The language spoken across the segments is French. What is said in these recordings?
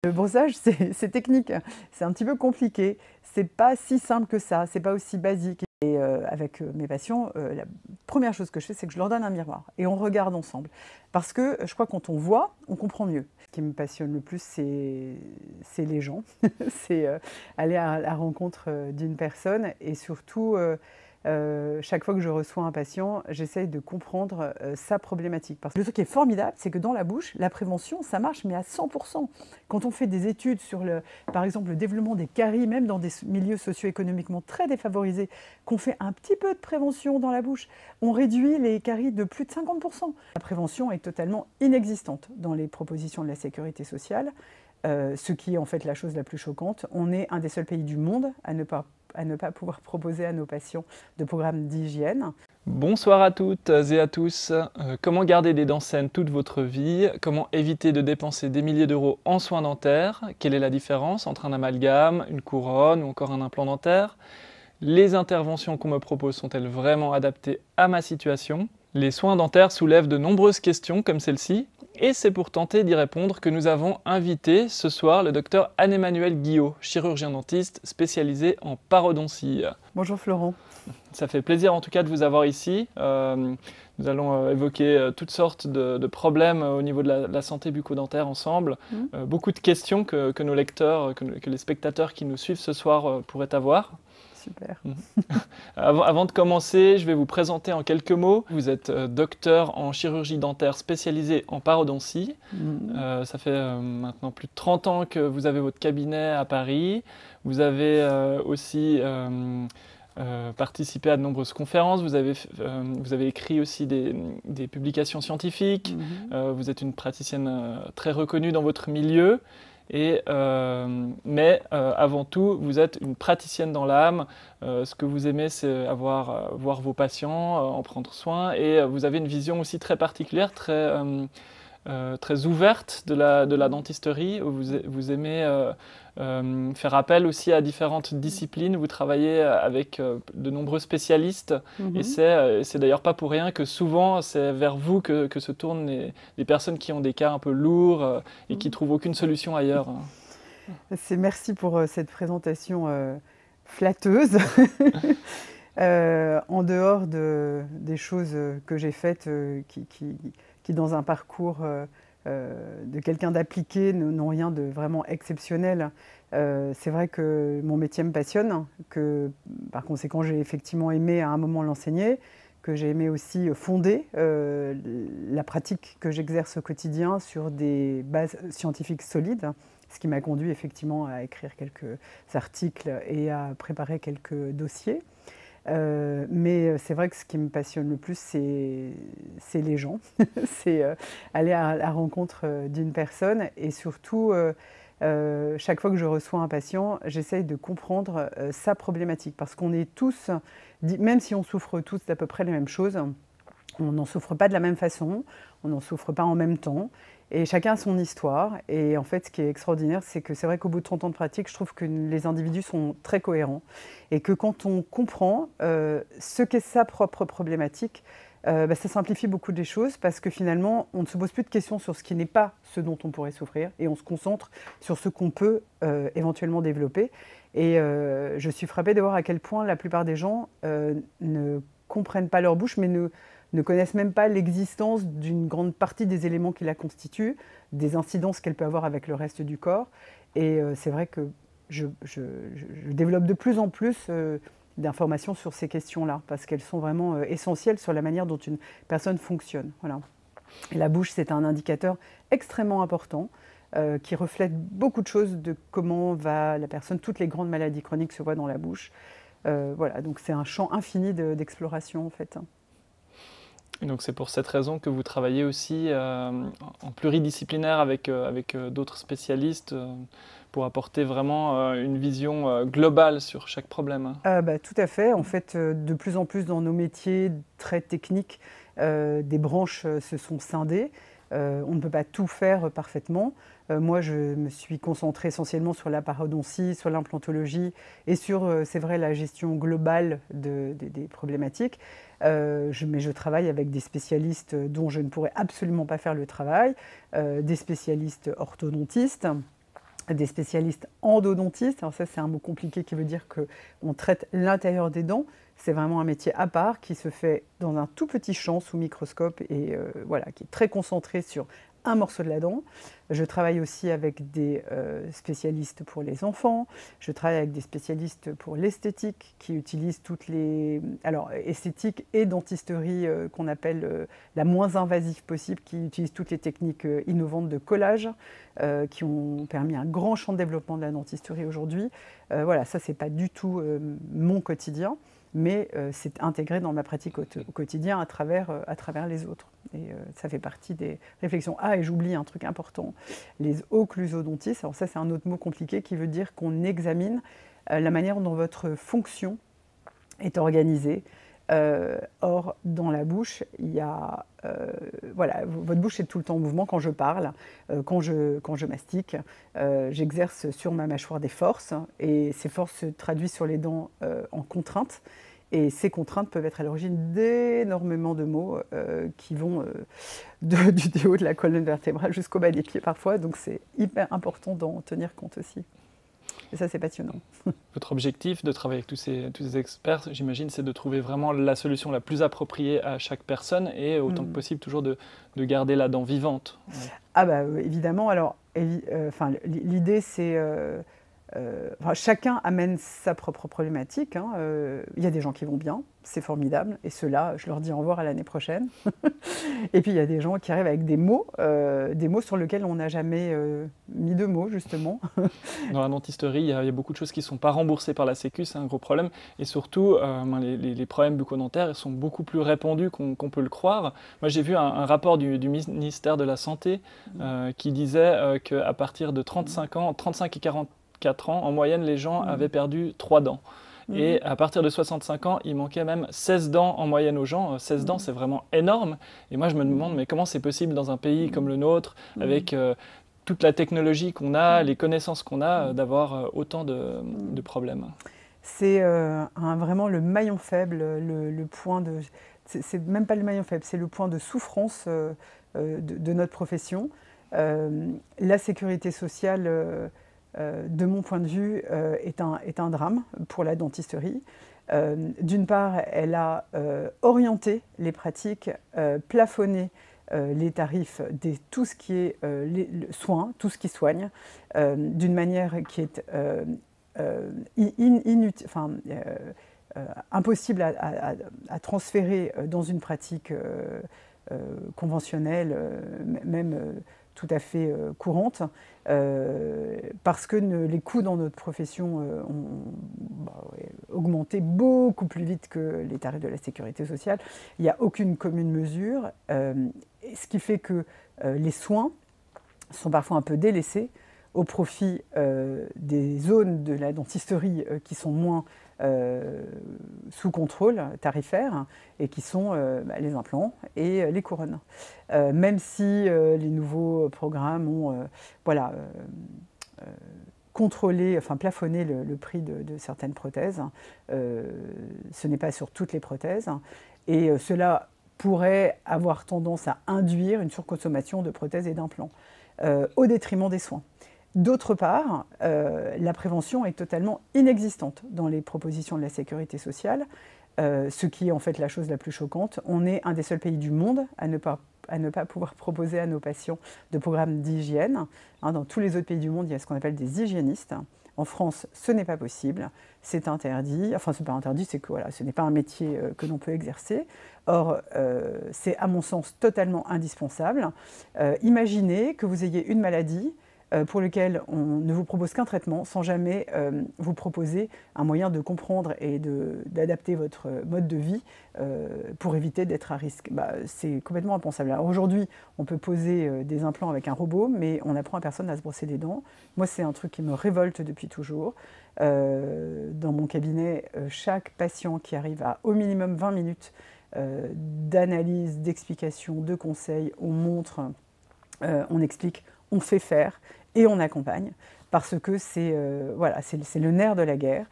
Le brossage, c'est technique, c'est un petit peu compliqué. C'est pas si simple que ça, c'est pas aussi basique. Et avec mes patients, la première chose que je fais, c'est que je leur donne un miroir et on regarde ensemble. Parce que je crois que quand on voit, on comprend mieux. Ce qui me passionne le plus, c'est les gens. C'est aller à la rencontre d'une personne et surtout, chaque fois que je reçois un patient, j'essaye de comprendre sa problématique. Parce que le truc qui est formidable, c'est que dans la bouche, la prévention, ça marche, mais à 100%. Quand on fait des études sur, par exemple, le développement des caries, même dans des milieux socio-économiquement très défavorisés, qu'on fait un petit peu de prévention dans la bouche, on réduit les caries de plus de 50%. La prévention est totalement inexistante dans les propositions de la sécurité sociale, ce qui est en fait la chose la plus choquante. On est un des seuls pays du monde à ne pas pouvoir proposer à nos patients de programmes d'hygiène. Bonsoir à toutes et à tous. Comment garder des dents saines toute votre vie? Comment éviter de dépenser des milliers d'euros en soins dentaires? Quelle est la différence entre un amalgame, une couronne ou encore un implant dentaire? Les interventions qu'on me propose sont-elles vraiment adaptées à ma situation? Les soins dentaires soulèvent de nombreuses questions comme celle-ci, et c'est pour tenter d'y répondre que nous avons invité ce soir le docteur Anne-Emmanuelle Guillot, chirurgien dentiste spécialisé en parodontie. Bonjour Florent. Ça fait plaisir en tout cas de vous avoir ici. Nous allons évoquer toutes sortes de problèmes au niveau de la santé bucco-dentaire ensemble. Beaucoup de questions que nos lecteurs, que les spectateurs qui nous suivent ce soir pourraient avoir. Super. Avant de commencer, je vais vous présenter en quelques mots. Vous êtes docteur en chirurgie dentaire spécialisé en parodontie. Ça fait maintenant plus de 30 ans que vous avez votre cabinet à Paris. Vous avez aussi participé à de nombreuses conférences, vous avez écrit aussi des publications scientifiques, vous êtes une praticienne très reconnue dans votre milieu, mais avant tout, vous êtes une praticienne dans l'âme. Ce que vous aimez, c'est voir vos patients, en prendre soin, et vous avez une vision aussi très particulière, très ouverte de la dentisterie. Vous aimez faire appel aussi à différentes disciplines. Vous travaillez avec de nombreux spécialistes et c'est d'ailleurs pas pour rien que souvent c'est vers vous que se tournent les personnes qui ont des cas un peu lourds et qui trouvent aucune solution ailleurs. Merci pour cette présentation flatteuse. En dehors des choses que j'ai faites qui dans un parcours de quelqu'un d'appliqué n'ont rien de vraiment exceptionnel. C'est vrai que mon métier me passionne, que par conséquent j'ai effectivement aimé à un moment l'enseigner, que j'ai aimé aussi fonder la pratique que j'exerce au quotidien sur des bases scientifiques solides, ce qui m'a conduit effectivement à écrire quelques articles et à préparer quelques dossiers. Mais c'est vrai que ce qui me passionne le plus, c'est les gens. C'est aller à la rencontre d'une personne et surtout, chaque fois que je reçois un patient, j'essaye de comprendre sa problématique. Parce qu'on est tous, même si on souffre tous d'à peu près les mêmes choses, on n'en souffre pas de la même façon, on n'en souffre pas en même temps. Et chacun a son histoire. Et en fait, ce qui est extraordinaire, c'est que c'est vrai qu'au bout de 30 ans de pratique, je trouve que les individus sont très cohérents. Et que quand on comprend ce qu'est sa propre problématique, ça simplifie beaucoup des choses parce que finalement, on ne se pose plus de questions sur ce qui n'est pas ce dont on pourrait souffrir et on se concentre sur ce qu'on peut éventuellement développer. Et je suis frappée de voir à quel point la plupart des gens ne comprennent pas leur bouche, mais ne connaissent même pas l'existence d'une grande partie des éléments qui la constituent, des incidences qu'elle peut avoir avec le reste du corps. Et c'est vrai que je développe de plus en plus d'informations sur ces questions-là, parce qu'elles sont vraiment essentielles sur la manière dont une personne fonctionne. Voilà. Et la bouche, c'est un indicateur extrêmement important qui reflète beaucoup de choses de comment va la personne. Toutes les grandes maladies chroniques se voient dans la bouche. Voilà, donc c'est un champ infini d'exploration en fait. Et donc c'est pour cette raison que vous travaillez aussi en pluridisciplinaire avec d'autres spécialistes pour apporter vraiment une vision globale sur chaque problème. Tout à fait. En fait, de plus en plus dans nos métiers très techniques, des branches se sont scindées. On ne peut pas tout faire parfaitement. Moi, je me suis concentrée essentiellement sur la parodontie, sur l'implantologie et sur, c'est vrai, la gestion globale des problématiques. Mais je travaille avec des spécialistes dont je ne pourrais absolument pas faire le travail, des spécialistes orthodontistes, des spécialistes endodontistes. Alors ça, c'est un mot compliqué qui veut dire qu'on traite l'intérieur des dents. C'est vraiment un métier à part qui se fait dans un tout petit champ sous microscope et voilà, qui est très concentré sur un morceau de la dent. Je travaille aussi avec des spécialistes pour les enfants. Je travaille avec des spécialistes pour l'esthétique qui utilisent toutes les... Alors, esthétique et dentisterie qu'on appelle la moins invasive possible, qui utilisent toutes les techniques innovantes de collage qui ont permis un grand champ de développement de la dentisterie aujourd'hui. Voilà, ça, c'est pas du tout mon quotidien, mais c'est intégré dans ma pratique au quotidien à travers les autres. Et ça fait partie des réflexions. Ah, et j'oublie un truc important, les occlusodontistes. Alors ça, c'est un autre mot compliqué qui veut dire qu'on examine la manière dont votre fonction est organisée. Or, dans la bouche, il y a... voilà, votre bouche est tout le temps en mouvement quand je parle, quand je mastique. J'exerce sur ma mâchoire des forces, et ces forces se traduisent sur les dents en contraintes. Et ces contraintes peuvent être à l'origine d'énormément de maux qui vont du haut de la colonne vertébrale jusqu'au bas des pieds parfois. Donc c'est hyper important d'en tenir compte aussi. Et ça, c'est passionnant. Votre objectif de travailler avec tous ces experts, j'imagine, c'est de trouver vraiment la solution la plus appropriée à chaque personne et autant que possible toujours de garder la dent vivante. Ah bah évidemment. Alors, l'idée c'est... chacun amène sa propre problématique. Hein. Il y a des gens qui vont bien, c'est formidable, et ceux-là, je leur dis au revoir à l'année prochaine. Et puis il y a des gens qui arrivent avec des mots sur lesquels on n'a jamais mis de mots, justement. Dans la dentisterie, il y a beaucoup de choses qui ne sont pas remboursées par la Sécu, c'est un gros problème. Et surtout, les problèmes bucco-dentaires sont beaucoup plus répandus qu'on peut le croire. Moi, j'ai vu un rapport du ministère de la Santé qui disait qu'à partir de 35 et 44 ans, en moyenne, les gens avaient perdu 3 dents. Et à partir de 65 ans, il manquait même 16 dents en moyenne aux gens. 16 dents, c'est vraiment énorme. Et moi, je me demande, mais comment c'est possible dans un pays comme le nôtre, avec toute la technologie qu'on a, les connaissances qu'on a, d'avoir autant de problèmes? C'est vraiment le maillon faible, le point de... C'est même pas le maillon faible, c'est le point de souffrance de notre profession. La sécurité sociale... de mon point de vue, est un drame pour la dentisterie. D'une part, elle a orienté les pratiques, plafonné les tarifs de tout ce qui est soins, tout ce qui soigne, d'une manière qui est impossible à transférer dans une pratique conventionnelle, même tout à fait courante, parce que les coûts dans notre profession ont augmenté beaucoup plus vite que les tarifs de la sécurité sociale. Il n'y a aucune commune mesure, ce qui fait que les soins sont parfois un peu délaissés au profit des zones de la dentisterie qui sont moins sous contrôle tarifaire et qui sont les implants et les couronnes. Même si les nouveaux programmes ont contrôlé, enfin plafonné le prix de certaines prothèses, ce n'est pas sur toutes les prothèses, et cela pourrait avoir tendance à induire une surconsommation de prothèses et d'implants au détriment des soins. D'autre part, la prévention est totalement inexistante dans les propositions de la sécurité sociale, ce qui est en fait la chose la plus choquante. On est un des seuls pays du monde à ne pas pouvoir proposer à nos patients de programmes d'hygiène. Dans tous les autres pays du monde, il y a ce qu'on appelle des hygiénistes. En France, ce n'est pas possible, c'est interdit. Enfin, ce n'est pas interdit, c'est que voilà, ce n'est pas un métier que l'on peut exercer. Or, c'est à mon sens totalement indispensable. Imaginez que vous ayez une maladie pour lequel on ne vous propose qu'un traitement sans jamais vous proposer un moyen de comprendre et d'adapter votre mode de vie pour éviter d'être à risque. C'est complètement impensable. Aujourd'hui, on peut poser des implants avec un robot, mais on n'apprend à personne à se brosser les dents. Moi, c'est un truc qui me révolte depuis toujours. Dans mon cabinet, chaque patient qui arrive à au minimum 20 minutes d'analyse, d'explication, de conseils, on montre, on explique, on fait faire et on accompagne. parce que voilà, c'est le nerf de la guerre.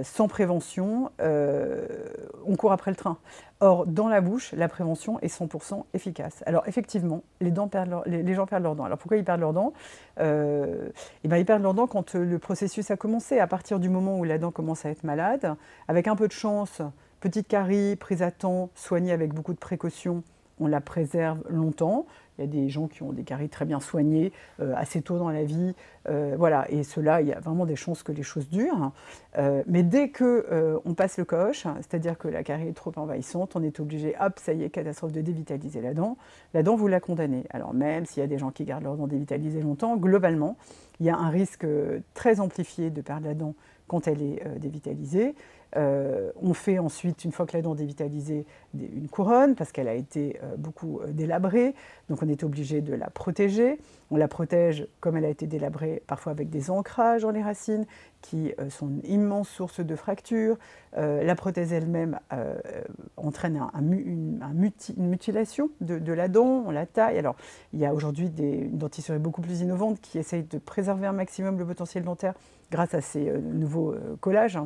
Sans prévention, on court après le train. Or, dans la bouche, la prévention est 100% efficace. Alors, effectivement, les gens perdent leurs dents. Alors, pourquoi ils perdent leurs dents? Eh ben, ils perdent leurs dents quand le processus a commencé. À partir du moment où la dent commence à être malade, avec un peu de chance, petite carie, prise à temps, soignée avec beaucoup de précautions, on la préserve longtemps. Il y a des gens qui ont des caries très bien soignées, assez tôt dans la vie. Voilà. Et ceux-là, il y a vraiment des chances que les choses durent. Mais dès qu'on passe le coche, c'est-à-dire que la carie est trop envahissante, on est obligé, hop, ça y est, catastrophe, de dévitaliser la dent. La dent, vous la condamnez. Alors même s'il y a des gens qui gardent leur dent dévitalisée longtemps, globalement, il y a un risque très amplifié de perdre la dent quand elle est dévitalisée. On fait ensuite, une fois que la dent est dévitalisée, une couronne parce qu'elle a été beaucoup délabrée. Donc on est obligé de la protéger. On la protège comme elle a été délabrée, parfois avec des ancrages dans les racines qui sont une immense source de fractures. La prothèse elle-même entraîne une mutilation de la dent, on la taille. Alors il y a aujourd'hui une dentisterie beaucoup plus innovante qui essaye de préserver un maximum le potentiel dentaire grâce à ces nouveaux collages.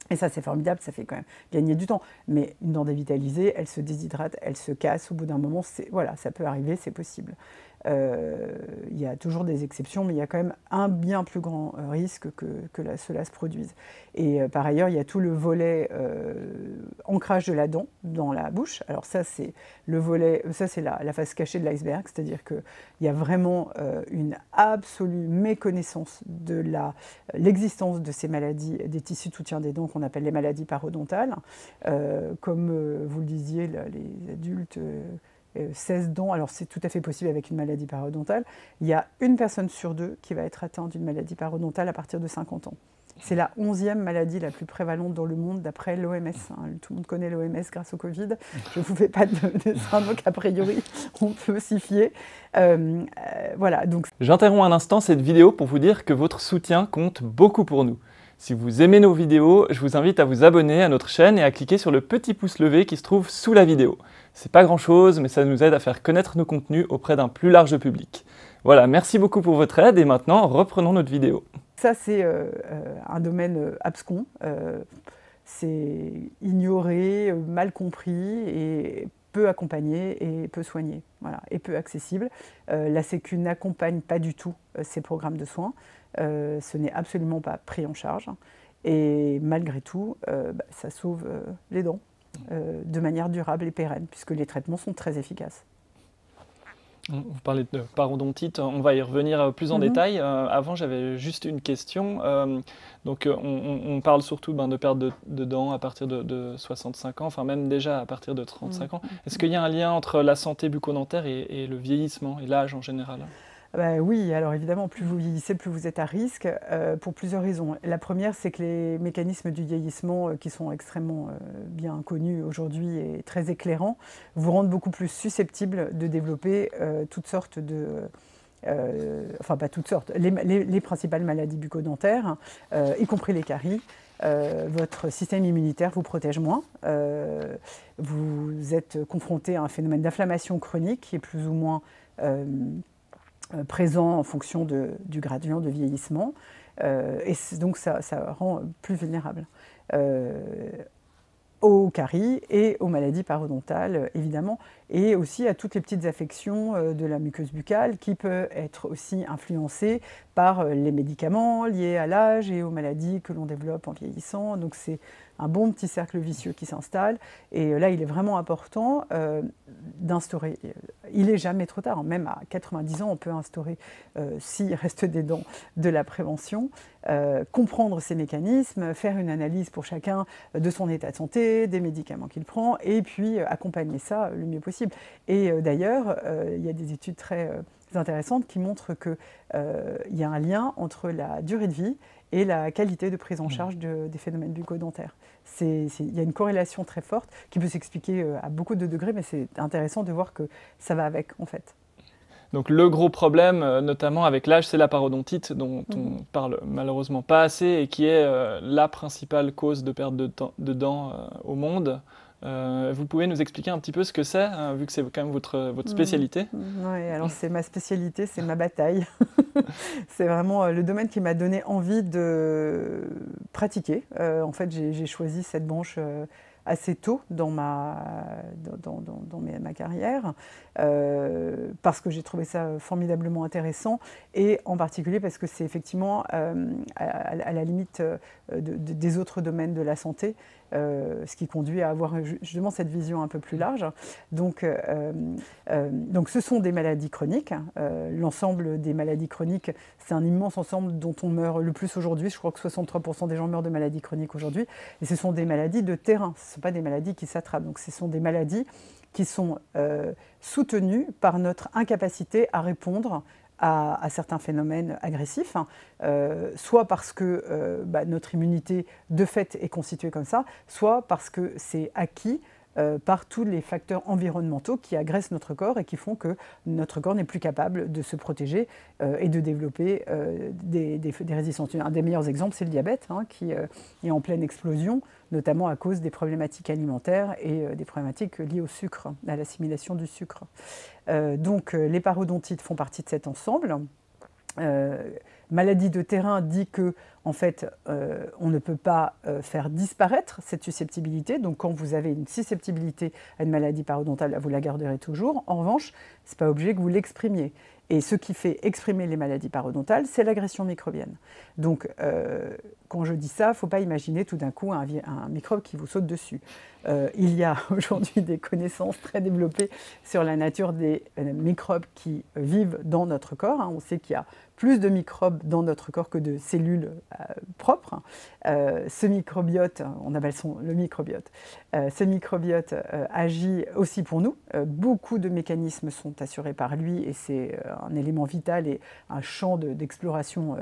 Et ça, c'est formidable, ça fait quand même gagner du temps. Mais une dent dévitalisée, elle se déshydrate, elle se casse au bout d'un moment. Voilà, ça peut arriver, c'est possible. Il y a toujours des exceptions, mais il y a quand même un bien plus grand risque que cela se produise. Et par ailleurs, il y a tout le volet ancrage de la dent dans la bouche. Alors ça, c'est le volet, ça c'est la face cachée de l'iceberg, c'est-à-dire qu'il y a vraiment une absolue méconnaissance de l'existence de ces maladies des tissus de soutien des dents qu'on appelle les maladies parodontales. Comme vous le disiez, les adultes... 16 dents, alors c'est tout à fait possible avec une maladie parodontale. Il y a une personne sur deux qui va être atteinte d'une maladie parodontale à partir de 50 ans. C'est la 11e maladie la plus prévalente dans le monde d'après l'OMS. Tout le monde connaît l'OMS grâce au Covid. Je ne vous fais pas de dessin, donc a priori, on peut s'y fier. Voilà, donc... J'interromps un instant cette vidéo pour vous dire que votre soutien compte beaucoup pour nous. Si vous aimez nos vidéos, je vous invite à vous abonner à notre chaîne et à cliquer sur le petit pouce levé qui se trouve sous la vidéo. C'est pas grand chose, mais ça nous aide à faire connaître nos contenus auprès d'un plus large public. Voilà, merci beaucoup pour votre aide et maintenant, reprenons notre vidéo. Ça, c'est un domaine abscon. C'est ignoré, mal compris et peu accompagné et peu soigné, voilà, et peu accessible. La Sécu n'accompagne pas du tout ces programmes de soins. Ce n'est absolument pas pris en charge. Et malgré tout, ça sauve les dents de manière durable et pérenne, puisque les traitements sont très efficaces. Vous parlez de parodontite, on va y revenir plus en détail. Avant, j'avais juste une question. On parle surtout de perte de dents à partir de 65 ans, enfin même déjà à partir de 35 ans. Est-ce qu'il y a un lien entre la santé bucco-dentaire et le vieillissement et l'âge en général? Oui, alors évidemment, plus vous vieillissez, plus vous êtes à risque, pour plusieurs raisons. La première, c'est que les mécanismes du vieillissement, qui sont extrêmement bien connus aujourd'hui et très éclairants, vous rendent beaucoup plus susceptibles de développer toutes sortes de... enfin, pas toutes sortes, les principales maladies bucco-dentaires, y compris les caries. Votre système immunitaire vous protège moins. Vous êtes confronté à un phénomène d'inflammation chronique qui est plus ou moins... présent en fonction du gradient de vieillissement, et donc ça rend plus vulnérable aux caries et aux maladies parodontales, évidemment, et aussi à toutes les petites affections de la muqueuse buccale qui peuvent être aussi influencées par les médicaments liés à l'âge et aux maladies que l'on développe en vieillissant. Donc c'est un bon petit cercle vicieux qui s'installe. Et là, il est vraiment important d'instaurer. Il n'est jamais trop tard, même à 90 ans, on peut instaurer, s'il reste des dents, de la prévention, comprendre ces mécanismes, faire une analyse pour chacun de son état de santé, des médicaments qu'il prend, et puis accompagner ça le mieux possible. Et d'ailleurs, il y a des études très intéressantes qui montrent qu'il y a un lien entre la durée de vie et la qualité de prise en charge des phénomènes bucco-dentaires. Il y a une corrélation très forte qui peut s'expliquer à beaucoup de degrés, mais c'est intéressant de voir que ça va avec, en fait. Donc le gros problème, notamment avec l'âge, c'est la parodontite, dont on parle malheureusement pas assez et qui est la principale cause de perte de dents au monde. Vous pouvez nous expliquer un petit peu ce que c'est, vu que c'est quand même votre spécialité? Oui, alors c'est ma spécialité, c'est ma bataille. C'est vraiment le domaine qui m'a donné envie de pratiquer. En fait, j'ai choisi cette branche assez tôt dans ma carrière, parce que j'ai trouvé ça formidablement intéressant, et en particulier parce que c'est effectivement à la limite des autres domaines de la santé, ce qui conduit à avoir justement cette vision un peu plus large. Donc ce sont des maladies chroniques. L'ensemble des maladies chroniques, c'est un immense ensemble dont on meurt le plus aujourd'hui. Je crois que 63% des gens meurent de maladies chroniques aujourd'hui. Et ce sont des maladies de terrain, ce ne sont pas des maladies qui s'attrapent. Donc ce sont des maladies qui sont soutenues par notre incapacité à répondre à certains phénomènes agressifs, soit parce que notre immunité de fait est constituée comme ça, soit parce que c'est acquis par tous les facteurs environnementaux qui agressent notre corps et qui font que notre corps n'est plus capable de se protéger et de développer des résistances. Un des meilleurs exemples, c'est le diabète, qui est en pleine explosion, notamment à cause des problématiques alimentaires et des problématiques liées au sucre, à l'assimilation du sucre. Donc les parodontites font partie de cet ensemble. Maladie de terrain dit que en fait, on ne peut pas faire disparaître cette susceptibilité. Donc quand vous avez une susceptibilité à une maladie parodontale, vous la garderez toujours. En revanche, ce n'est pas obligé que vous l'exprimiez. Et ce qui fait exprimer les maladies parodontales, c'est l'agression microbienne. Donc, quand je dis ça, il ne faut pas imaginer tout d'un coup un microbe qui vous saute dessus. Il y a aujourd'hui des connaissances très développées sur la nature des microbes qui vivent dans notre corps. On sait qu'il y a plus de microbes dans notre corps que de cellules propres. Ce microbiote, on appelle le microbiote, ce microbiote agit aussi pour nous. Beaucoup de mécanismes sont assurés par lui et c'est un élément vital et un champ d'exploration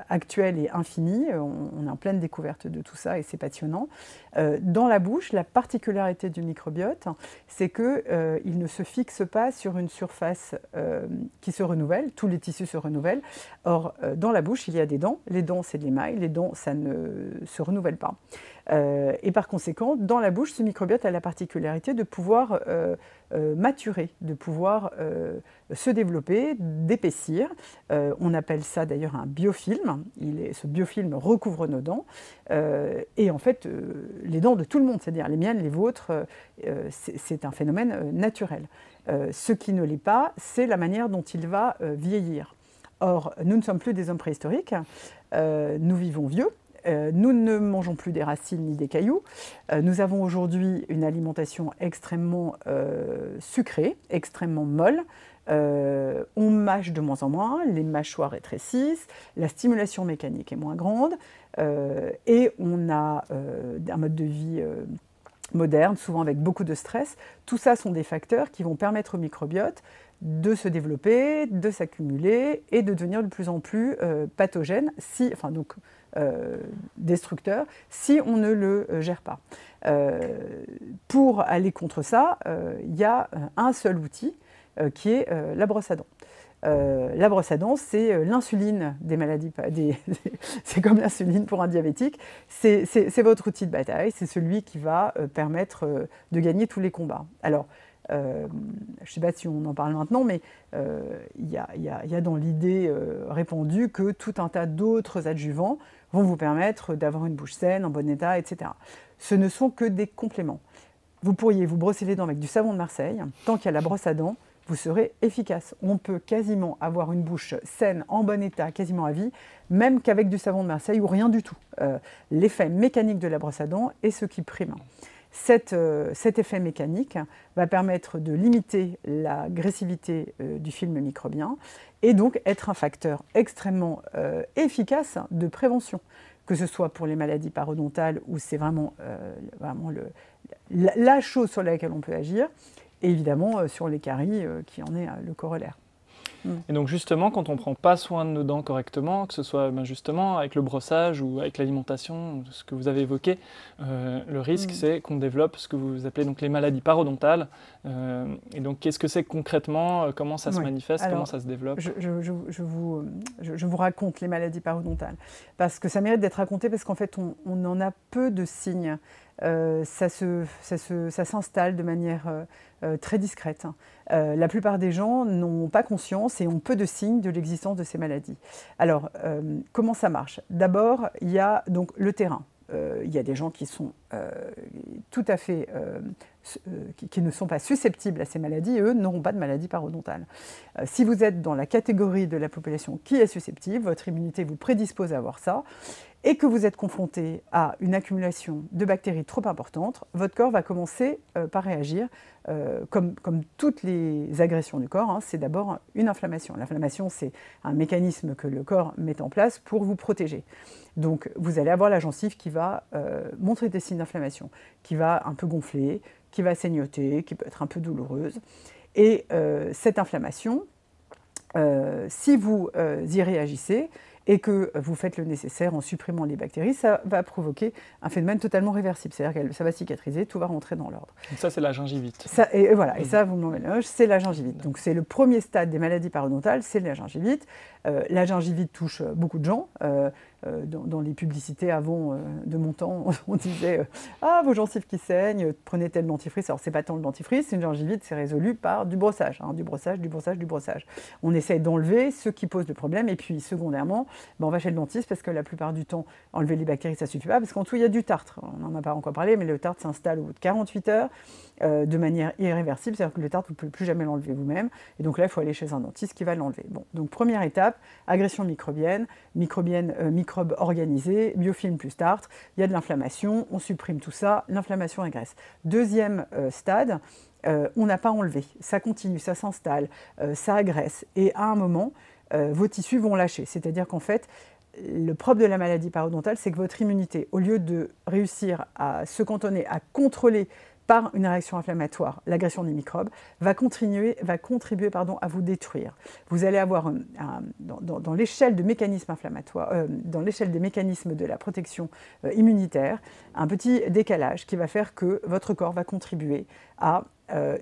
actuel et infini. On est en pleine découverte de tout ça et c'est passionnant. Dans la bouche, la particularité du microbiote, c'est qu'il ne se fixe pas sur une surface qui se renouvelle. Tous les tissus se renouvellent. Or, dans la bouche, il y a des dents. Les dents, c'est de l'émail. Les dents, ça ne se renouvelle pas. Et par conséquent, dans la bouche, ce microbiote a la particularité de pouvoir maturer, de pouvoir se développer, d'épaissir. On appelle ça d'ailleurs un biofilm. Ce biofilm recouvre nos dents. Et en fait, les dents de tout le monde, c'est-à-dire les miennes, les vôtres, c'est un phénomène naturel. Ce qui ne l'est pas, c'est la manière dont il va vieillir. Or, nous ne sommes plus des hommes préhistoriques, nous vivons vieux. Nous ne mangeons plus des racines ni des cailloux. Nous avons aujourd'hui une alimentation extrêmement sucrée, extrêmement molle. On mâche de moins en moins, les mâchoires rétrécissent, la stimulation mécanique est moins grande et on a un mode de vie moderne, souvent avec beaucoup de stress. Tout ça sont des facteurs qui vont permettre au microbiote de se développer, de s'accumuler et de devenir de plus en plus pathogène, destructeur, si on ne le gère pas. Pour aller contre ça, il y a un seul outil qui est la brosse à dents. La brosse à dents, c'est l'insuline des maladies, c'est comme l'insuline pour un diabétique, c'est votre outil de bataille, c'est celui qui va permettre de gagner tous les combats. Alors, je ne sais pas si on en parle maintenant, mais il y a dans l'idée répandue que tout un tas d'autres adjuvants vont vous permettre d'avoir une bouche saine, en bon état, etc. Ce ne sont que des compléments. Vous pourriez vous brosser les dents avec du savon de Marseille, tant qu'il y a la brosse à dents, vous serez efficace. On peut quasiment avoir une bouche saine, en bon état, quasiment à vie, même qu'avec du savon de Marseille ou rien du tout. L'effet mécanique de la brosse à dents est ce qui prime. Cet effet mécanique va permettre de limiter l'agressivité du film microbien et donc être un facteur extrêmement efficace de prévention, que ce soit pour les maladies parodontales où c'est vraiment la chose sur laquelle on peut agir, et évidemment sur les caries qui en est le corollaire. Et donc justement, quand on ne prend pas soin de nos dents correctement, que ce soit justement avec le brossage ou avec l'alimentation, ce que vous avez évoqué, le risque c'est qu'on développe ce que vous appelez donc les maladies parodontales. Et donc qu'est-ce que c'est concrètement, comment ça se manifeste, comment ça se développe? Je vous raconte les maladies parodontales, parce que ça mérite d'être raconté, parce qu'en fait on en a peu de signes. ça s'installe de manière très discrète. La plupart des gens n'ont pas conscience et ont peu de signes de l'existence de ces maladies. Alors, comment ça marche? D'abord, il y a donc le terrain. Il y a des gens qui sont tout à fait, qui ne sont pas susceptibles à ces maladies, et eux n'auront pas de maladie parodontale. Si vous êtes dans la catégorie de la population qui est susceptible, votre immunité vous prédispose à avoir ça, et que vous êtes confronté à une accumulation de bactéries trop importante, votre corps va commencer par réagir comme toutes les agressions du corps, hein, c'est d'abord une inflammation. L'inflammation, c'est un mécanisme que le corps met en place pour vous protéger. Donc, vous allez avoir la gencive qui va montrer des signes d'inflammation, qui va un peu gonfler, qui va saignoter, qui peut être un peu douloureuse. Et cette inflammation, si vous y réagissez, et que vous faites le nécessaire en supprimant les bactéries, ça va provoquer un phénomène totalement réversible. C'est-à-dire que ça va cicatriser, tout va rentrer dans l'ordre. Ça, c'est la gingivite. Et voilà, et ça, vous m'en mélange, c'est la gingivite. Donc c'est le premier stade des maladies parodontales, c'est la gingivite. La gingivite touche beaucoup de gens. Dans les publicités avant de mon temps, on disait ah, vos gencives qui saignent, prenez tel dentifrice. Alors c'est pas tant le dentifrice, c'est une gingivite, c'est résolu par du brossage, hein, du brossage, du brossage, du brossage. On essaie d'enlever ce qui pose le problème, et puis secondairement, on va chez le dentiste parce que la plupart du temps, enlever les bactéries, ça suffit pas, parce qu'en tout, il y a du tartre. On n'en a pas encore parlé, mais le tartre s'installe au bout de 48 heures de manière irréversible, c'est-à-dire que le tartre, vous ne pouvez plus jamais l'enlever vous-même, et donc là, il faut aller chez un dentiste qui va l'enlever. Bon, donc première étape, agression microbienne, microbes organisés, biofilm plus tartre, il y a de l'inflammation, on supprime tout ça, l'inflammation régresse. Deuxième stade, on n'a pas enlevé, ça continue, ça s'installe, ça agresse, et à un moment, vos tissus vont lâcher. C'est-à-dire qu'en fait, le propre de la maladie parodontale, c'est que votre immunité, au lieu de réussir à se cantonner, à contrôler par une réaction inflammatoire l'agression des microbes, va contribuer à vous détruire. Vous allez avoir, dans l'échelle de mécanismes inflammatoires, dans l'échelle des mécanismes de la protection immunitaire, un petit décalage qui va faire que votre corps va contribuer à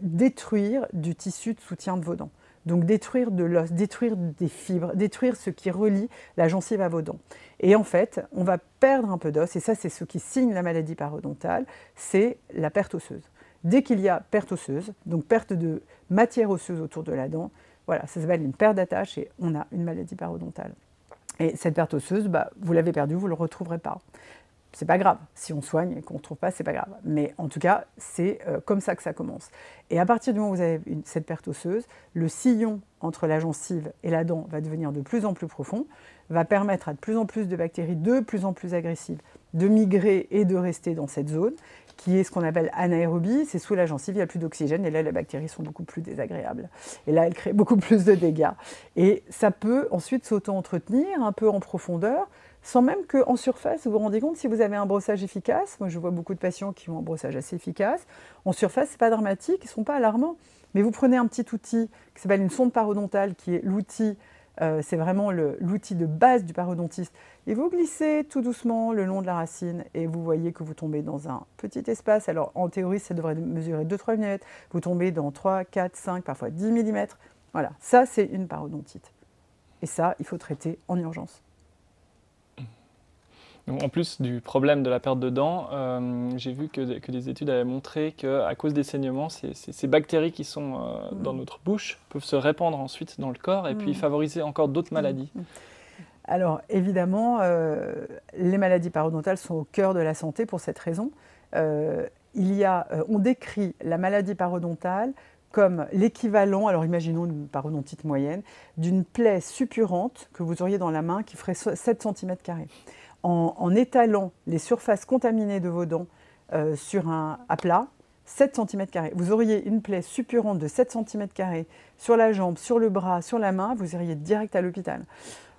détruire du tissu de soutien de vos dents. Donc détruire de l'os, détruire des fibres, détruire ce qui relie la gencive à vos dents. Et en fait, on va perdre un peu d'os, et ça c'est ce qui signe la maladie parodontale, c'est la perte osseuse. Dès qu'il y a perte osseuse, donc perte de matière osseuse autour de la dent, voilà, ça s'appelle une perte d'attache et on a une maladie parodontale. Et cette perte osseuse, vous l'avez perdue, vous ne le retrouverez pas. C'est pas grave, si on soigne et qu'on ne retrouve pas, c'est pas grave. Mais en tout cas, c'est comme ça que ça commence. Et à partir du moment où vous avez cette perte osseuse, le sillon entre la gencive et la dent va devenir de plus en plus profond, va permettre à de plus en plus de bactéries de plus en plus agressives de migrer et de rester dans cette zone, qui est ce qu'on appelle anaérobie, c'est sous la gencive, il n'y a plus d'oxygène, et là les bactéries sont beaucoup plus désagréables. Et là, elles créent beaucoup plus de dégâts. Et ça peut ensuite s'auto-entretenir un peu en profondeur, sans même qu'en surface, vous vous rendez compte, si vous avez un brossage efficace, moi je vois beaucoup de patients qui ont un brossage assez efficace, en surface, ce n'est pas dramatique, ils ne sont pas alarmants. Mais vous prenez un petit outil qui s'appelle une sonde parodontale, qui est l'outil, c'est vraiment l'outil de base du parodontiste, et vous glissez tout doucement le long de la racine, et vous voyez que vous tombez dans un petit espace. Alors en théorie, ça devrait mesurer 2-3 mm, vous tombez dans 3, 4, 5, parfois 10 mm. Voilà, ça c'est une parodontite. Et ça, il faut traiter en urgence. Donc, en plus du problème de la perte de dents, j'ai vu que des études avaient montré qu'à cause des saignements, ces bactéries qui sont dans notre bouche peuvent se répandre ensuite dans le corps et puis favoriser encore d'autres maladies. Alors évidemment, les maladies parodontales sont au cœur de la santé pour cette raison. On décrit la maladie parodontale comme l'équivalent, alors imaginons une parodontite moyenne, d'une plaie suppurante que vous auriez dans la main qui ferait 7 cm². En étalant les surfaces contaminées de vos dents sur à plat, 7 cm². Vous auriez une plaie suppurante de 7 cm² sur la jambe, sur le bras, sur la main, vous iriez direct à l'hôpital.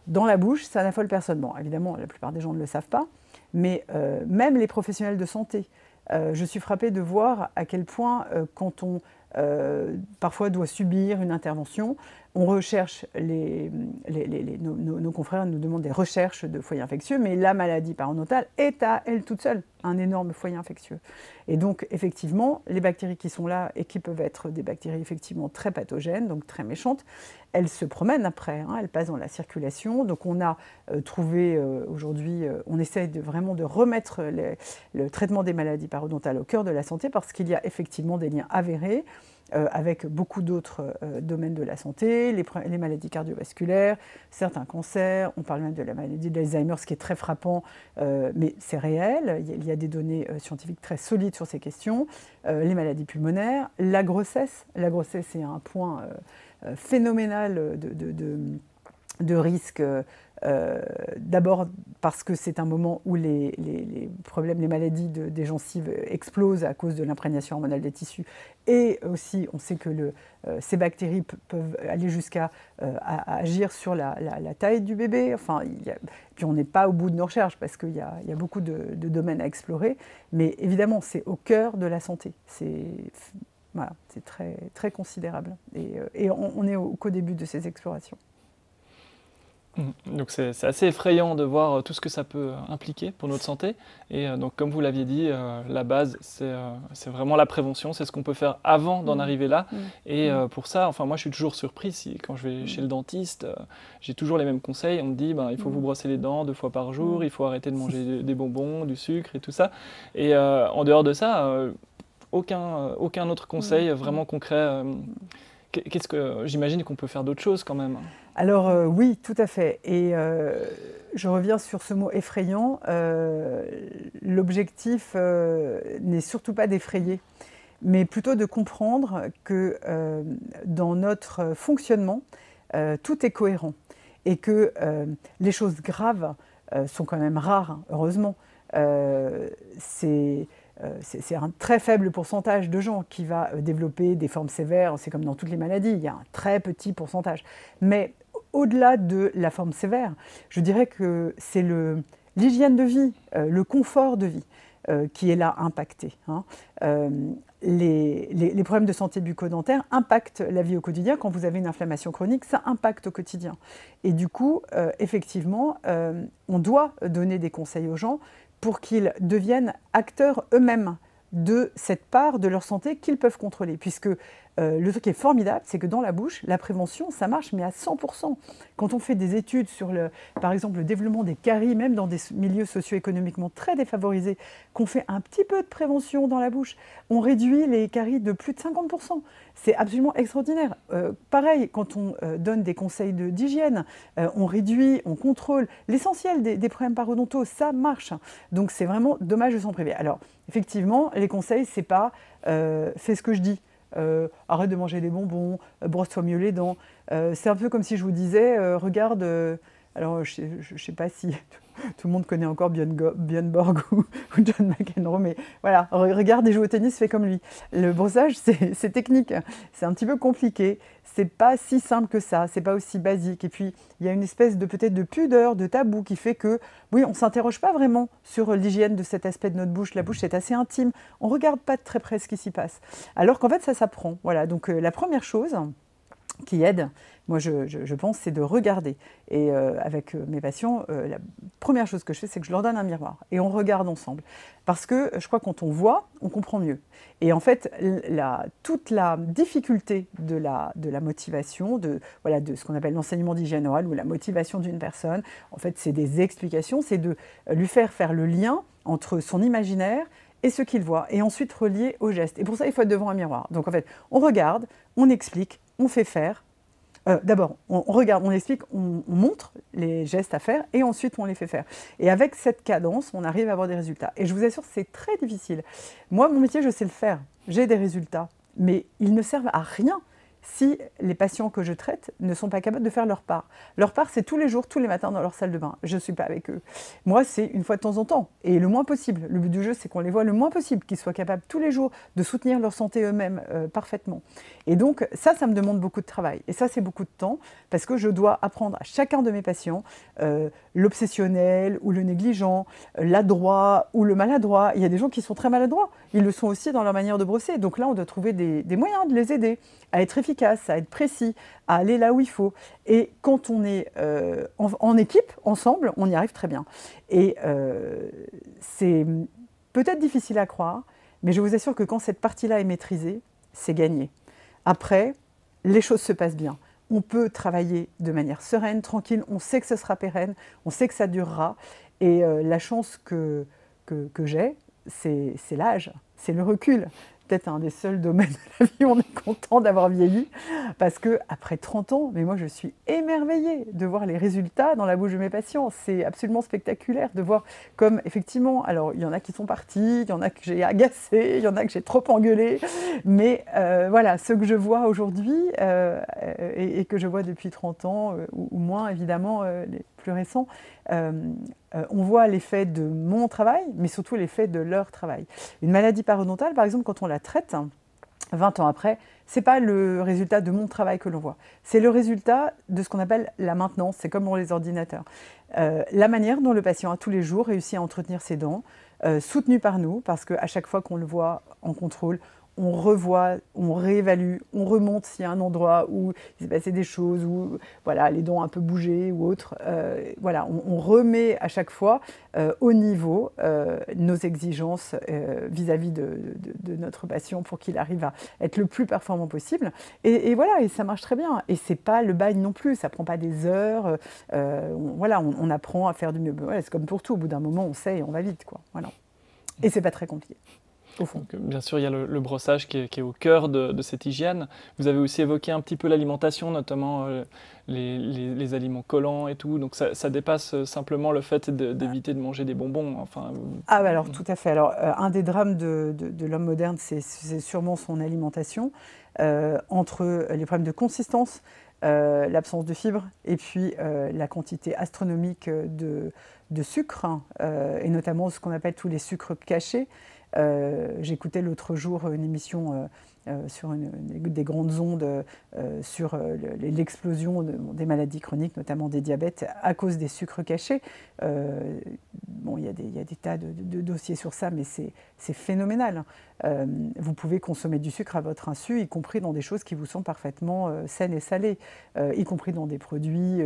Dans la bouche, ça n'affole personne. Bon, évidemment, la plupart des gens ne le savent pas, mais même les professionnels de santé, je suis frappée de voir à quel point, quand on parfois doit subir une intervention, On recherche, nos confrères nous demandent des recherches de foyers infectieux, mais la maladie parodontale est à elle toute seule un énorme foyer infectieux. Et donc, effectivement, les bactéries qui sont là et qui peuvent être des bactéries effectivement très pathogènes, donc très méchantes, elles se promènent après, hein, elles passent dans la circulation. Donc, on a trouvé aujourd'hui, on essaye vraiment de remettre le traitement des maladies parodontales au cœur de la santé parce qu'il y a effectivement des liens avérés avec beaucoup d'autres domaines de la santé, les maladies cardiovasculaires, certains cancers, on parle même de la maladie d'Alzheimer, ce qui est très frappant, mais c'est réel, il y a des données scientifiques très solides sur ces questions, les maladies pulmonaires, la grossesse est un point phénoménal de risque. D'abord parce que c'est un moment où les problèmes, les maladies des gencives explosent à cause de l'imprégnation hormonale des tissus. Et aussi, on sait que ces bactéries peuvent aller jusqu'à agir sur la taille du bébé. Enfin, puis on n'est pas au bout de nos recherches parce qu'il y a beaucoup de domaines à explorer. Mais évidemment, c'est au cœur de la santé. Voilà, c'est très, très considérable. Et on n'est qu'au début de ces explorations. Donc c'est assez effrayant de voir tout ce que ça peut impliquer pour notre santé. Et donc comme vous l'aviez dit, la base c'est vraiment la prévention, c'est ce qu'on peut faire avant d'en arriver là. Et pour ça, enfin moi je suis toujours surpris quand je vais chez le dentiste, j'ai toujours les mêmes conseils. On me dit il faut vous brosser les dents 2 fois par jour, il faut arrêter de manger des bonbons, du sucre et tout ça. Et en dehors de ça, aucun autre conseil vraiment concret. J'imagine qu'on peut faire d'autres choses quand même. Alors oui, tout à fait. Et je reviens sur ce mot effrayant. L'objectif n'est surtout pas d'effrayer, mais plutôt de comprendre que dans notre fonctionnement, tout est cohérent et que les choses graves sont quand même rares, hein, heureusement. C'est un très faible pourcentage de gens qui va développer des formes sévères. C'est comme dans toutes les maladies, il y a un très petit pourcentage. Mais au-delà de la forme sévère, je dirais que c'est l'hygiène de vie, le confort de vie qui est là impacté. Hein. Les problèmes de santé bucco-dentaire impactent la vie au quotidien. Quand vous avez une inflammation chronique, ça impacte au quotidien. Et du coup, effectivement, on doit donner des conseils aux gens pour qu'ils deviennent acteurs eux-mêmes de cette part de leur santé qu'ils peuvent contrôler. Puisque le truc qui est formidable, c'est que dans la bouche, la prévention, ça marche, mais à 100%. Quand on fait des études sur, par exemple, le développement des caries, même dans des milieux socio-économiquement très défavorisés, qu'on fait un petit peu de prévention dans la bouche, on réduit les caries de plus de 50%. C'est absolument extraordinaire. Pareil, quand on donne des conseils d'hygiène, on réduit, on contrôle. L'essentiel des problèmes parodontaux, ça marche. Donc c'est vraiment dommage de s'en priver. Alors, effectivement, les conseils, c'est pas fais ce que je dis. Arrête de manger des bonbons, brosse-toi mieux les dents. C'est un peu comme si je vous disais, regarde, alors je ne sais pas si tout le monde connaît encore Björn Borg ou John McEnroe, mais voilà, regarde et joue au tennis, fais comme lui. Le brossage, c'est technique, c'est un petit peu compliqué, c'est pas si simple que ça, c'est pas aussi basique. Et puis, il y a une espèce peut-être de pudeur, de tabou qui fait que, oui, on ne s'interroge pas vraiment sur l'hygiène de cet aspect de notre bouche. La bouche, c'est assez intime, on ne regarde pas de très près ce qui s'y passe. Alors qu'en fait, ça s'apprend. Voilà, donc la première chose qui aide, moi je pense, c'est de regarder. Et avec mes patients, la première chose que je fais, c'est que je leur donne un miroir et on regarde ensemble. Parce que je crois que quand on voit, on comprend mieux. Et en fait, toute la difficulté de la motivation, de ce qu'on appelle l'enseignement d'hygiène orale ou la motivation d'une personne, en fait, c'est des explications, c'est de lui faire le lien entre son imaginaire et ce qu'il voit, et ensuite relier au geste. Et pour ça, il faut être devant un miroir. Donc en fait, on regarde, on explique, on fait faire. D'abord, on regarde, on explique, on montre les gestes à faire et ensuite on les fait faire. Et avec cette cadence, on arrive à avoir des résultats. Et je vous assure, c'est très difficile. Moi, mon métier, je sais le faire. J'ai des résultats, mais ils ne servent à rien si les patients que je traite ne sont pas capables de faire leur part. Leur part, c'est tous les jours, tous les matins dans leur salle de bain. Je ne suis pas avec eux. Moi, c'est une fois de temps en temps, et le moins possible. Le but du jeu, c'est qu'on les voit le moins possible, qu'ils soient capables tous les jours de soutenir leur santé eux-mêmes parfaitement. Et donc, ça me demande beaucoup de travail. Et ça, c'est beaucoup de temps, parce que je dois apprendre à chacun de mes patients, l'obsessionnel ou le négligent, l'adroit ou le maladroit. Il y a des gens qui sont très maladroits. ils le sont aussi dans leur manière de brosser. Donc là, on doit trouver des moyens de les aider à être efficaces, à être précis, à aller là où il faut. Et quand on est en équipe, ensemble, on y arrive très bien. Et c'est peut-être difficile à croire, mais je vous assure que quand cette partie-là est maîtrisée, c'est gagné. Après, les choses se passent bien. On peut travailler de manière sereine, tranquille, on sait que ce sera pérenne, on sait que ça durera. Et la chance que j'ai, c'est l'âge, c'est le recul. Peut-être un des seuls domaines de la vie où on est content d'avoir vieilli, parce qu'après 30 ans, mais moi je suis émerveillée de voir les résultats dans la bouche de mes patients. C'est absolument spectaculaire de voir comme, effectivement, alors il y en a qui sont partis, il y en a que j'ai agacé, il y en a que j'ai trop engueulé, mais voilà, ceux que je vois aujourd'hui et que je vois depuis 30 ans, ou moins évidemment, les plus récents, on voit l'effet de mon travail, mais surtout l'effet de leur travail. Une maladie parodontale, par exemple, quand on la traite, 20 ans après, ce n'est pas le résultat de mon travail que l'on voit. C'est le résultat de ce qu'on appelle la maintenance, c'est comme pour les ordinateurs. La manière dont le patient, à tous les jours, réussit à entretenir ses dents, soutenu par nous, parce qu'à chaque fois qu'on le voit en contrôle, on revoit, on réévalue, on remonte s'il y a un endroit où il s'est passé des choses, où voilà, les dents ont un peu bougé ou autre. Voilà, on remet à chaque fois au niveau nos exigences vis-à-vis de notre patient pour qu'il arrive à être le plus performant possible. Et voilà, et ça marche très bien. Et c'est pas le bail non plus, ça prend pas des heures. Voilà, on apprend à faire du mieux. Voilà, c'est comme pour tout, au bout d'un moment, on sait et on va vite, quoi. Voilà. Et c'est pas très compliqué. Donc, bien sûr, il y a le brossage qui est au cœur de cette hygiène. Vous avez aussi évoqué un petit peu l'alimentation, notamment les aliments collants et tout. Donc ça dépasse simplement le fait d'éviter de manger des bonbons. Enfin, bah alors tout à fait. Alors un des drames de l'homme moderne, c'est sûrement son alimentation, entre les problèmes de consistance, l'absence de fibres et puis la quantité astronomique de sucre, hein, et notamment ce qu'on appelle tous les sucres cachés. J'écoutais l'autre jour une émission sur des grandes ondes sur l'explosion des maladies chroniques, notamment des diabètes, à cause des sucres cachés. Bon, il y a des tas de dossiers sur ça, mais c'est phénoménal. Vous pouvez consommer du sucre à votre insu, y compris dans des choses qui vous sont parfaitement saines et salées, y compris dans des produits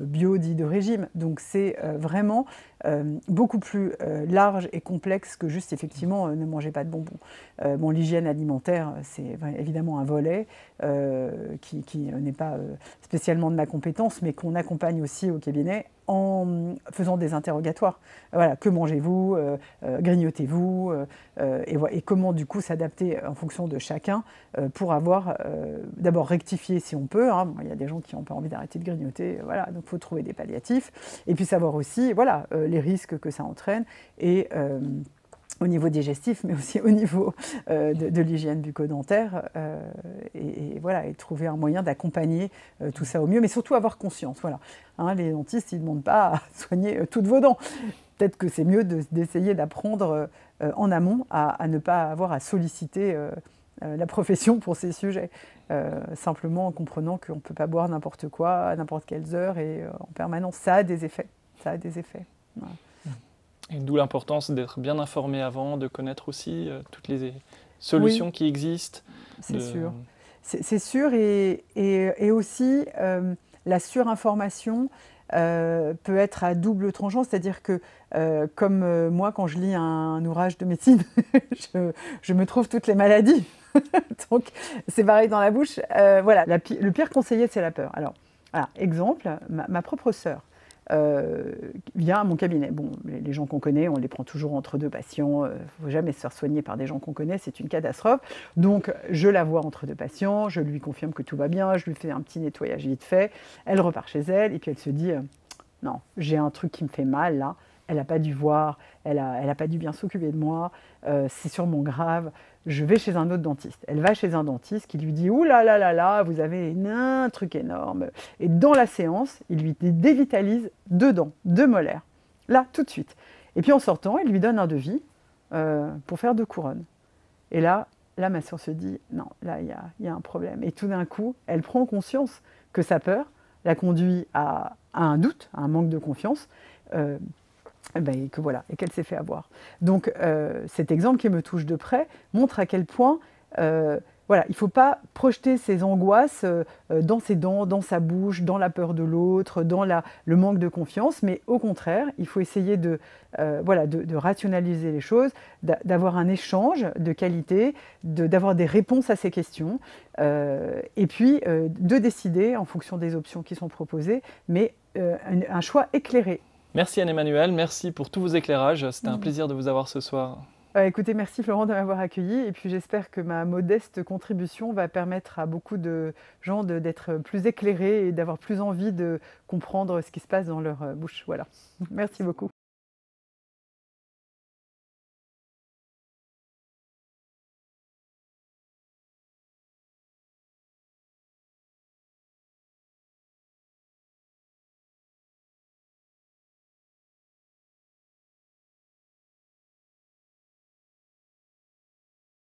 bio dits de régime. Donc c'est vraiment beaucoup plus large et complexe que juste effectivement ne mangez pas de bonbons. Bon, l'hygiène alimentaire, c'est évidemment un volet qui n'est pas spécialement de ma compétence, mais qu'on accompagne aussi au cabinet en faisant des interrogatoires. Voilà, que mangez-vous, grignotez-vous, et comment du coup s'adapter en fonction de chacun pour avoir d'abord rectifié si on peut. Hein. Il y a des gens qui n'ont pas envie d'arrêter de grignoter, voilà, donc il faut trouver des palliatifs. Et puis savoir aussi voilà, les risques que ça entraîne et au niveau digestif, mais aussi au niveau de l'hygiène bucco-dentaire, et voilà, et trouver un moyen d'accompagner tout ça au mieux, mais surtout avoir conscience. Voilà. Hein, les dentistes, ils ne demandent pas à soigner toutes vos dents. Peut-être que c'est mieux d'essayer d'apprendre en amont à ne pas avoir à solliciter la profession pour ces sujets, simplement en comprenant qu'on ne peut pas boire n'importe quoi, à n'importe quelles heures et en permanence. Ça a des effets. Ça a des effets. Voilà. Et d'où l'importance d'être bien informé avant, de connaître aussi toutes les solutions qui existent. C'est sûr. C'est sûr, et aussi la surinformation peut être à double tranchant, c'est-à-dire que comme moi, quand je lis un ouvrage de médecine, je me trouve toutes les maladies. Donc c'est pareil dans la bouche. Voilà, le pire conseiller, c'est la peur. Alors, voilà, exemple, ma propre sœur vient à mon cabinet. Bon, les gens qu'on connaît, on les prend toujours entre deux patients. Il ne faut jamais se faire soigner par des gens qu'on connaît, c'est une catastrophe. Donc, je la vois entre deux patients, je lui confirme que tout va bien, je lui fais un petit nettoyage vite fait. Elle repart chez elle et puis elle se dit non, j'ai un truc qui me fait mal là. Elle n'a pas dû voir, elle a pas dû bien s'occuper de moi, c'est sûrement grave. Je vais chez un autre dentiste. Elle va chez un dentiste qui lui dit « Ouh là là là là, vous avez un truc énorme ». Et dans la séance, il lui dévitalise 2 dents, 2 molaires. Là, tout de suite. Et puis en sortant, il lui donne un devis pour faire 2 couronnes. Et là ma sœur se dit « Non, là, il y a un problème ». Et tout d'un coup, elle prend conscience que sa peur la conduit à un doute, à un manque de confiance. ben, et qu'elle s'est fait avoir. Donc cet exemple qui me touche de près montre à quel point il ne faut pas projeter ses angoisses dans ses dents, dans sa bouche, dans la peur de l'autre, dans le manque de confiance, mais au contraire, il faut essayer de rationaliser les choses, d'avoir un échange de qualité, d'avoir des réponses à ces questions, et puis de décider en fonction des options qui sont proposées, mais un choix éclairé. Merci Anne-Emmanuelle, merci pour tous vos éclairages. C'était un plaisir de vous avoir ce soir. Écoutez, merci Florent de m'avoir accueilli et puis j'espère que ma modeste contribution va permettre à beaucoup de gens d'être plus éclairés et d'avoir plus envie de comprendre ce qui se passe dans leur bouche. Voilà. Merci beaucoup.